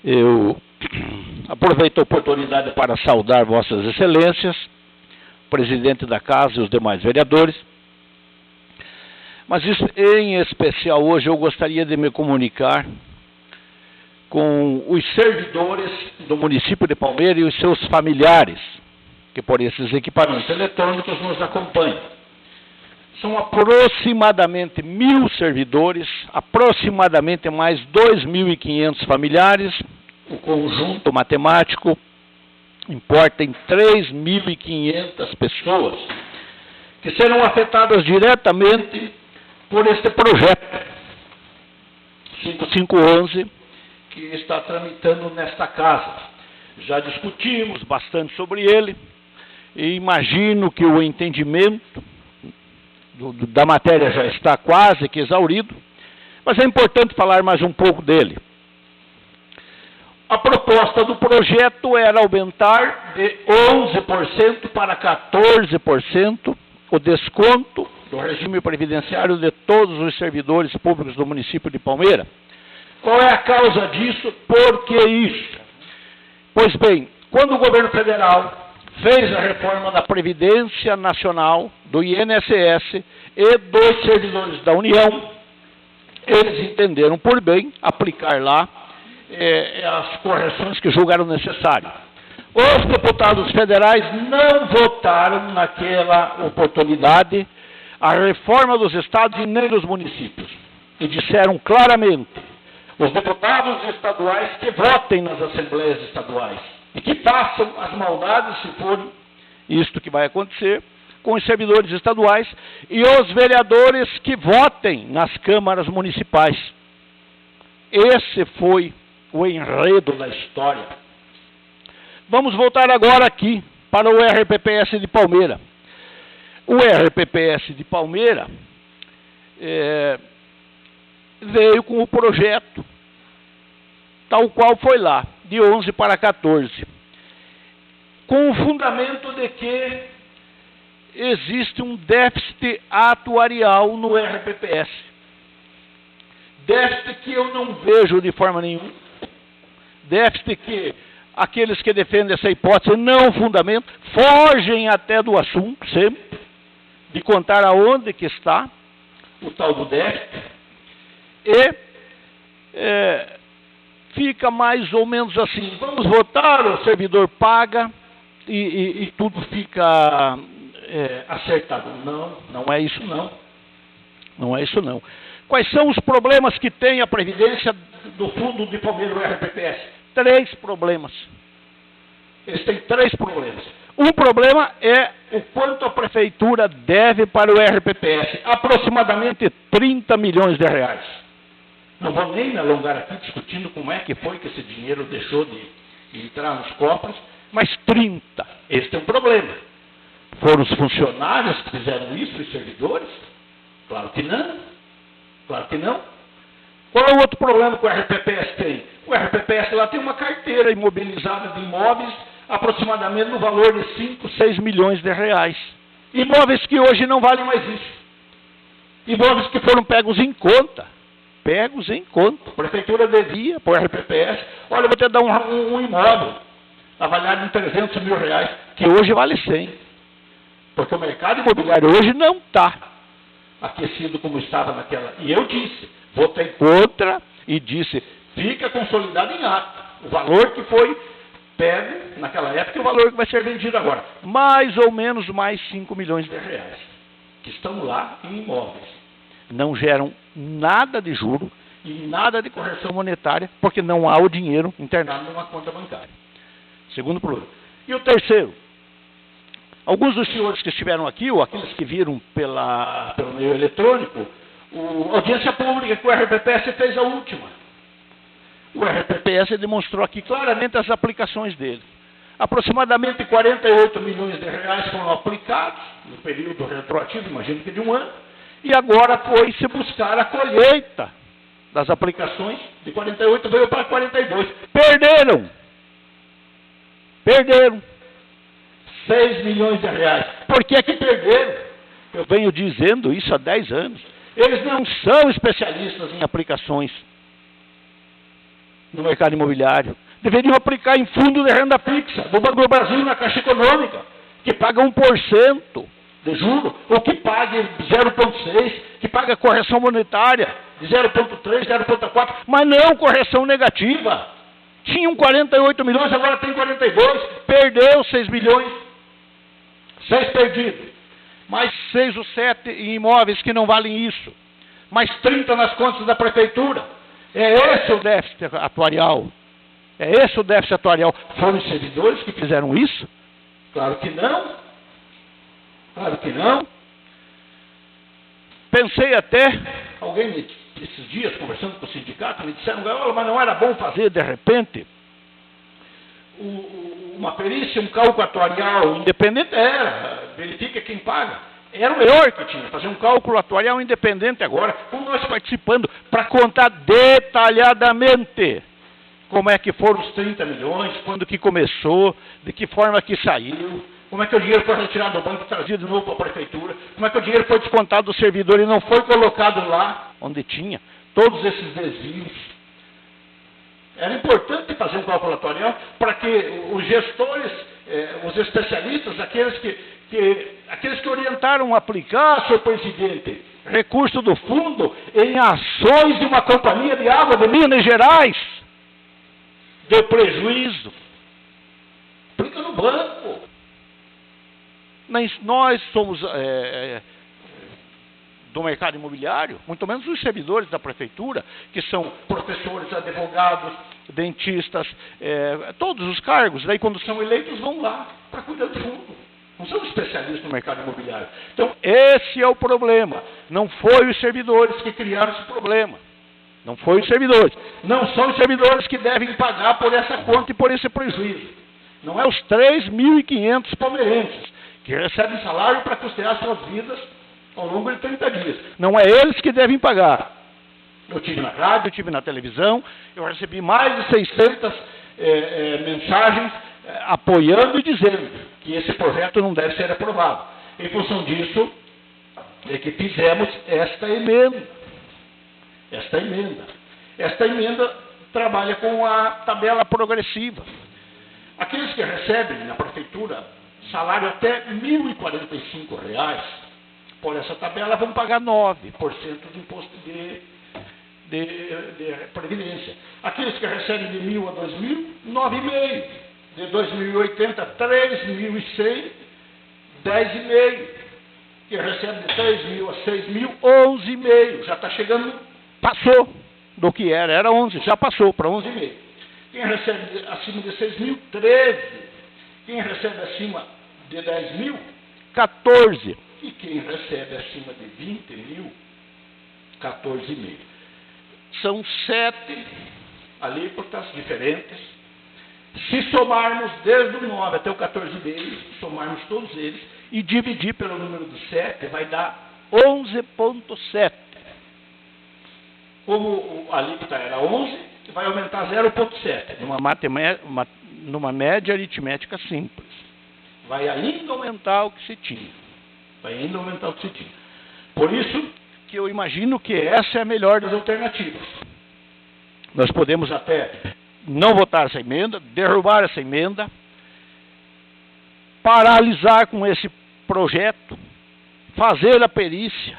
Eu aproveito a oportunidade para saudar Vossas Excelências, presidente da Casa e os demais vereadores, mas em especial hoje eu gostaria de me comunicar com os servidores do município de Palmeira e os seus familiares, que por esses equipamentos eletrônicos nos acompanham. São aproximadamente 1.000 servidores, aproximadamente mais 2.500 familiares. O conjunto matemático importa em 3.500 pessoas que serão afetadas diretamente por este projeto 5511 que está tramitando nesta casa. Já discutimos bastante sobre ele e imagino que o entendimento da matéria já está quase que exaurido, mas é importante falar mais um pouco dele. A proposta do projeto era aumentar de 11% para 14% o desconto do regime previdenciário de todos os servidores públicos do município de Palmeira. Qual é a causa disso? Por que isso? Pois bem, quando o governo federal fez a reforma da Previdência Nacional, do INSS e dos servidores da União, eles entenderam por bem aplicar lá as correções que julgaram necessárias. Os deputados federais não votaram naquela oportunidade a reforma dos estados e nem dos municípios. E disseram claramente, os deputados estaduais que votem nas assembleias estaduais e que façam as maldades, se forem isto que vai acontecer, com os servidores estaduais e os vereadores que votem nas câmaras municipais. Esse foi o enredo da história. Vamos voltar agora aqui para o RPPS de Palmeira. O RPPS de Palmeira veio com o projeto, tal qual foi lá, de 11 para 14, com o fundamento de que existe um déficit atuarial no RPPS. Déficit que eu não vejo de forma nenhuma, déficit que aqueles que defendem essa hipótese não fundamentam, fogem até do assunto sempre, de contar aonde que está o tal do déficit, e fica mais ou menos assim, vamos votar, o servidor paga e tudo fica acertado. Não, não é isso não. Não é isso não. Quais são os problemas que tem a Previdência do Fundo de Palmeira, o RPPS? 3 problemas. Eles têm 3 problemas. Um problema é o quanto a Prefeitura deve para o RPPS, aproximadamente 30 milhões de reais. Não vou nem me alongar aqui discutindo como é que foi que esse dinheiro deixou de entrar nos cofres, mas 30. Este é um problema. Foram os funcionários que fizeram isso, os servidores? Claro que não. Claro que não. Qual é o outro problema que o RPPS tem? O RPPS lá tem uma carteira imobilizada de imóveis aproximadamente no valor de 5, 6 milhões de reais. Imóveis que hoje não valem mais isso. Imóveis que foram pegos em conta. Pegos em conta. A Prefeitura devia para o RPPS, olha, vou te dar um imóvel avaliado em 300 mil reais, que hoje vale 100. Porque o mercado imobiliário hoje não está aquecido como estava naquela. E eu disse, votei contra e disse, fica consolidado em ato. O valor que foi pego naquela época e o valor que vai ser vendido agora. Mais ou menos mais 5 milhões de reais, que estão lá em imóveis. Não geram nada de juro e nada de correção monetária, porque não há o dinheiro internado numa conta bancária. Segundo problema. E o terceiro, alguns dos senhores que estiveram aqui, ou aqueles que viram pelo meio eletrônico, a audiência pública que o RPPS fez a última. O RPPS demonstrou aqui claramente as aplicações dele. Aproximadamente 48 milhões de reais foram aplicados no período retroativo, imagino que de um ano, e agora foi se buscar a colheita das aplicações, de 48 veio para 42. Perderam! Perderam! 6 milhões de reais. Por que que perderam? Eu venho dizendo isso há 10 anos. Eles não são especialistas em aplicações. no mercado imobiliário. Deveriam aplicar em fundo de renda fixa, do Banco do Brasil na Caixa Econômica, que paga 1% de juro, ou que pague 0,6%, que paga correção monetária de 0,3%, 0,4%, mas não correção negativa. Tinham 48 milhões, agora tem 42, perdeu 6 milhões, 6 perdidos, mais 6 ou 7 em imóveis que não valem isso, mais 30 nas contas da prefeitura. É esse o déficit atuarial. É esse o déficit atuarial. Foram os servidores que fizeram isso? Claro que não. Claro que não. Pensei até, alguém esses dias conversando com o sindicato, me disseram, mas não era bom fazer de repente uma perícia, um cálculo atuarial independente? Era, verifica quem paga. Era o melhor que tinha, fazer um cálculo atuarial independente agora, com nós participando, para contar detalhadamente como é que foram os 30 milhões, quando que começou, de que forma que saiu, como é que o dinheiro foi retirado do banco e trazido de novo para a prefeitura, como é que o dinheiro foi descontado do servidor e não foi colocado lá onde tinha todos esses desvios. Era importante fazer um cálculo atuarial para que os gestores, os especialistas, aqueles que orientaram a aplicar, senhor presidente, recurso do fundo em ações de uma companhia de água de Minas Gerais, deu prejuízo. Aplica no banco. Mas nós somos do mercado imobiliário, muito menos os servidores da prefeitura, que são professores, advogados, dentistas, todos os cargos, daí quando são eleitos vão lá para cuidar do fundo. Não são especialistas no mercado imobiliário. Então, esse é o problema. Não foi os servidores que criaram esse problema. Não foi os servidores. Não são os servidores que devem pagar por essa conta e por esse prejuízo. Não é os 3.500 palmeirenses que recebem salário para custear suas vidas ao longo de 30 dias. Não é eles que devem pagar. Eu tive na rádio, eu tive na televisão, eu recebi mais de 600 mensagens apoiando e dizendo que esse projeto não deve ser aprovado. Em função disso, é que fizemos esta emenda. Esta emenda trabalha com a tabela progressiva. Aqueles que recebem na prefeitura salário até R$ 1.045, por essa tabela vão pagar 9% de imposto de previdência. Aqueles que recebem de 1.000 a 2.000, 9,5%. De 2.080 a 3.100, 10,5%. Que recebe de 3.000 a 6.000, 11,5%. Já está chegando, passou do que era 11, já passou para 11,5%. Quem recebe acima de 6.000, 13%. Quem recebe acima de 10.000, 14%. E quem recebe acima de 20.000, 14,5%. São 7 alíquotas diferentes. Se somarmos desde o 9 até o 14,5, somarmos todos eles e dividir pelo número de 7, vai dar 11,7. Como a alíquota era 11, vai aumentar 0,7. Numa média aritmética simples. Vai ainda aumentar o que se tinha. Por isso que eu imagino que essa é a melhor das alternativas. Nós podemos até não votar essa emenda, derrubar essa emenda, paralisar com esse projeto, fazer a perícia,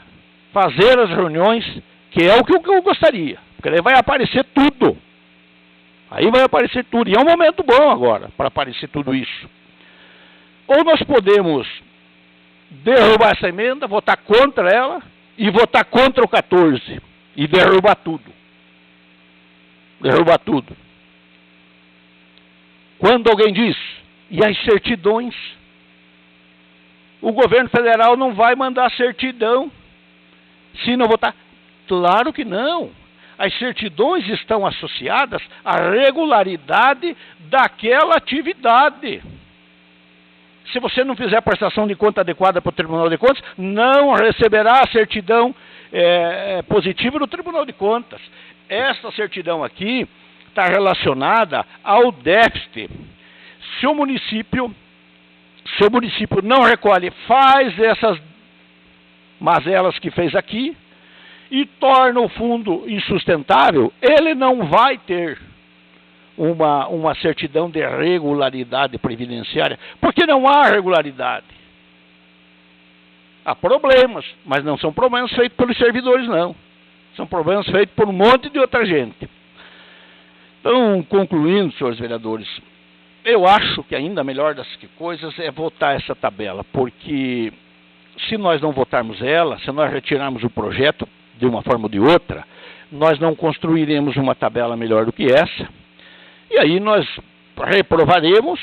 fazer as reuniões, que é o que eu gostaria, porque daí vai aparecer tudo. Aí vai aparecer tudo, e é um momento bom agora para aparecer tudo isso. Ou nós podemos derrubar essa emenda, votar contra ela, e votar contra o 14, e derrubar tudo. Derrubar tudo. Quando alguém diz, e as certidões? O governo federal não vai mandar certidão se não votar. Claro que não. As certidões estão associadas à regularidade daquela atividade. Se você não fizer a prestação de conta adequada para o Tribunal de Contas, não receberá a certidão positiva do Tribunal de Contas. Esta certidão aqui está relacionada ao déficit. Se o município não recolhe, faz essas mazelas que fez aqui e torna o fundo insustentável, ele não vai ter uma certidão de regularidade previdenciária, porque não há regularidade. Há problemas, mas não são problemas feitos pelos servidores, não. São problemas feitos por um monte de outra gente. Então, concluindo, senhores vereadores, eu acho que ainda a melhor das coisas é votar essa tabela, porque se nós não votarmos ela, se nós retirarmos o projeto de uma forma ou de outra, nós não construiremos uma tabela melhor do que essa, e aí nós reprovaremos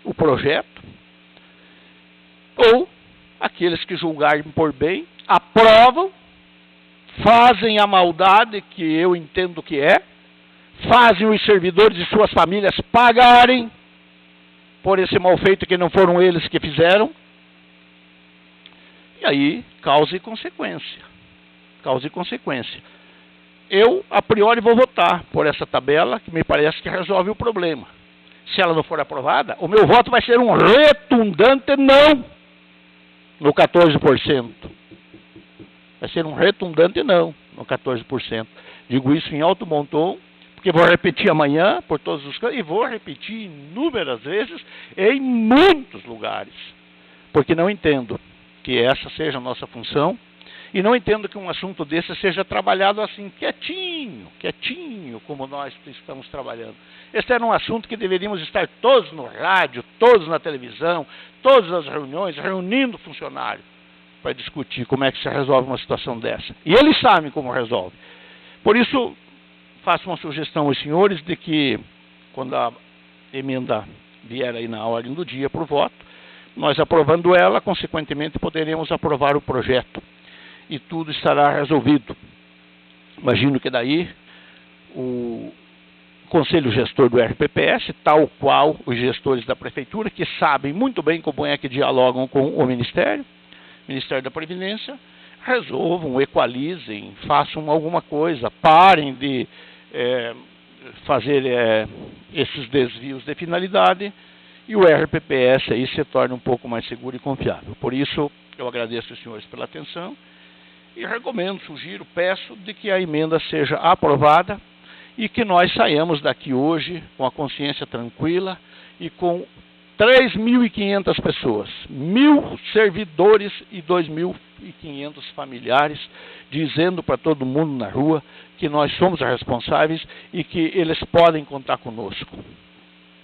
o projeto, ou aqueles que julgarem por bem, aprovam, fazem a maldade que eu entendo que é, fazem os servidores e suas famílias pagarem por esse mal feito que não foram eles que fizeram, e aí causa e consequência. Causa e consequência. Eu, a priori, vou votar por essa tabela, que me parece que resolve o problema. Se ela não for aprovada, o meu voto vai ser um retundante não no 14%. Vai ser um retundante não no 14%. Digo isso em alto bom tom, porque vou repetir amanhã por todos os cantos, e vou repetir inúmeras vezes em muitos lugares, porque não entendo que essa seja a nossa função, e não entendo que um assunto desse seja trabalhado assim, quietinho, como nós estamos trabalhando. Esse era um assunto que deveríamos estar todos no rádio, todos na televisão, todas as reuniões, reunindo funcionários, para discutir como é que se resolve uma situação dessa. E eles sabem como resolve. Por isso, faço uma sugestão aos senhores de que, quando a emenda vier aí na ordem do dia por voto, nós aprovando ela, consequentemente poderemos aprovar o projeto e tudo estará resolvido. Imagino que daí o Conselho Gestor do RPPS, tal qual os gestores da Prefeitura, que sabem muito bem como é que dialogam com o Ministério da Previdência, resolvam, equalizem, façam alguma coisa, parem de fazer esses desvios de finalidade, e o RPPS aí se torna um pouco mais seguro e confiável. Por isso, eu agradeço aos senhores pela atenção e recomendo, sugiro, peço de que a emenda seja aprovada e que nós saiamos daqui hoje com a consciência tranquila e com 3.500 pessoas, 1.000 servidores e 2.500 familiares, dizendo para todo mundo na rua que nós somos responsáveis e que eles podem contar conosco.